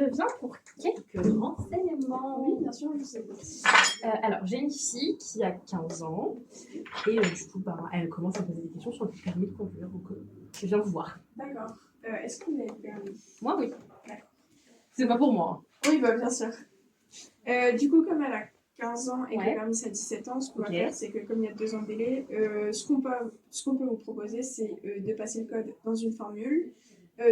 je viens pour quelques renseignements. Oui, bien sûr, je sais. Alors, j'ai une fille qui a 15 ans et du coup, elle commence à poser des questions sur le permis de conduire. Donc, je viens vous voir. D'accord. Est-ce que vous avez le permis? Moi, oui. D'accord. C'est pas pour moi. Oui, bah bien sûr. Du coup, comme elle a 15 ans et que Ouais. le permis c'est à 17 ans, ce qu'on va Ok. faire, c'est que comme il y a 2 ans de délai, ce qu'on peut vous proposer, c'est de passer le code dans une formule.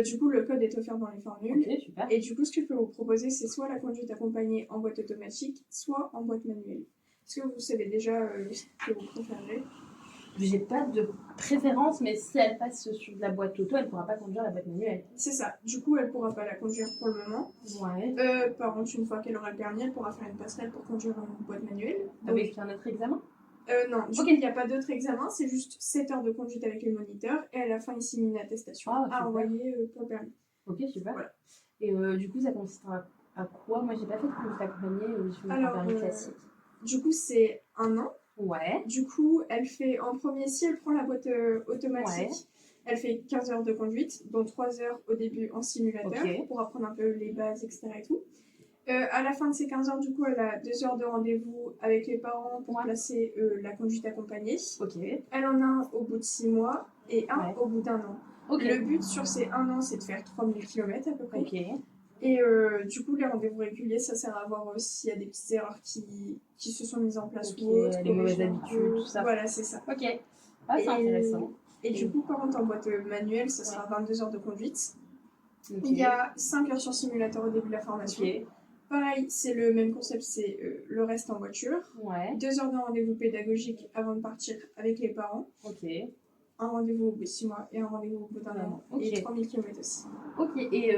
Du coup, le code est offert dans les formules. Ok, super. Et du coup, ce que je peux vous proposer, c'est soit la conduite accompagnée en boîte automatique, soit en boîte manuelle. Est-ce que vous savez déjà ce que vous préférez? J'ai pas de préférence, mais si elle passe sur de la boîte auto, elle pourra pas conduire la boîte manuelle. C'est ça. Du coup, elle pourra pas la conduire pour le moment. Ouais. Par contre, une fois qu'elle aura le permis, elle pourra faire une passerelle pour conduire une boîte manuelle. Avec un autre examen? Non, du coup, il n'y a pas d'autre examen, c'est juste 7 heures de conduite avec le moniteur et à la fin, il signe une attestation à envoyer pour le permis. Ok, super. Voilà. Et du coup, ça consiste à quoi? Moi, j'ai pas fait de conduite accompagnée, je fais un permis classique. Du coup, c'est 1 an. Ouais. Du coup, elle fait en premier, si elle prend la boîte automatique, elle fait 15 heures de conduite, dont 3 heures au début en simulateur pour apprendre un peu les bases, etc. et tout. À la fin de ces 15 heures, du coup, elle a 2 heures de rendez-vous avec les parents pour placer la conduite accompagnée. Ok. Elle en a un au bout de 6 mois et un au bout d'1 an. Le but sur ces 1 an, c'est de faire 3000 km à peu près. Et du coup, les rendez-vous réguliers, ça sert à voir s'il y a des petites erreurs qui se sont mises en place ou autres. Les mauvaises habitudes, tout ça. Voilà, c'est ça. Ok. Ah, c'est intéressant. Et du coup, par contre, en boîte manuelle, ça sera 22 heures de conduite. Il y a 5 heures sur simulateur au début de la formation. Pareil, c'est le même concept, c'est le reste en voiture. 2 heures de rendez-vous pédagogique avant de partir avec les parents. Un rendez-vous au bout de 6 mois et un rendez-vous au bout d'1 an. Et 3000 km aussi. Ok, et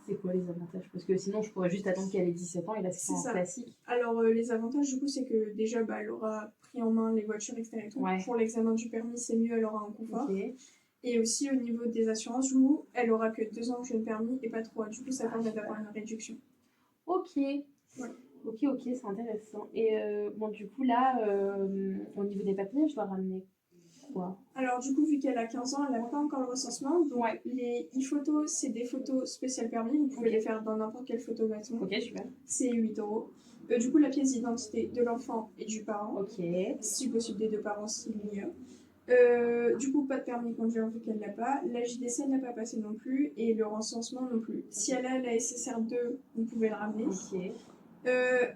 c'est quoi les avantages? Parce que sinon, je pourrais juste attendre qu'elle ait 17 ans et là, c'est en classique. Alors, les avantages, du coup, c'est que déjà, elle aura pris en main les voitures, etc. Et tout. Pour l'examen du permis, c'est mieux, elle aura un confort. Et aussi, au niveau des assurances, où elle aura que 2 ans de jeune permis et pas 3. Du coup, ça permet d'avoir une réduction. Ok. Ok, c'est intéressant. Et bon, du coup, là, au niveau des papiers, je dois ramener quoi? Alors, du coup, vu qu'elle a 15 ans, elle n'a pas encore le recensement. Donc, les e-photos, c'est des photos spéciales permis. Vous pouvez les faire dans n'importe quelle photomaton. Ok, super. C'est 8 €. Du coup, la pièce d'identité de l'enfant et du parent. Si possible, des 2 parents s'il y a. Du coup, pas de permis de conduire vu qu'elle l'a pas. La JDC n'a pas passé non plus et le recensement non plus. Si elle a la SSR2, vous pouvez le ramener.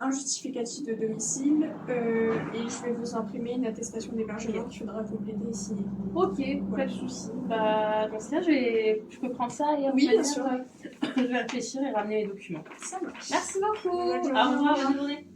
Un justificatif de domicile et je vais vous imprimer une attestation d'hébergement qu'il faudra compléter et signer. Ok, pas de soucis. Dans ce cas, je peux prendre ça et bien sûr. je vais réfléchir et ramener les documents. Ça marche. Merci beaucoup. Au revoir, bonne journée.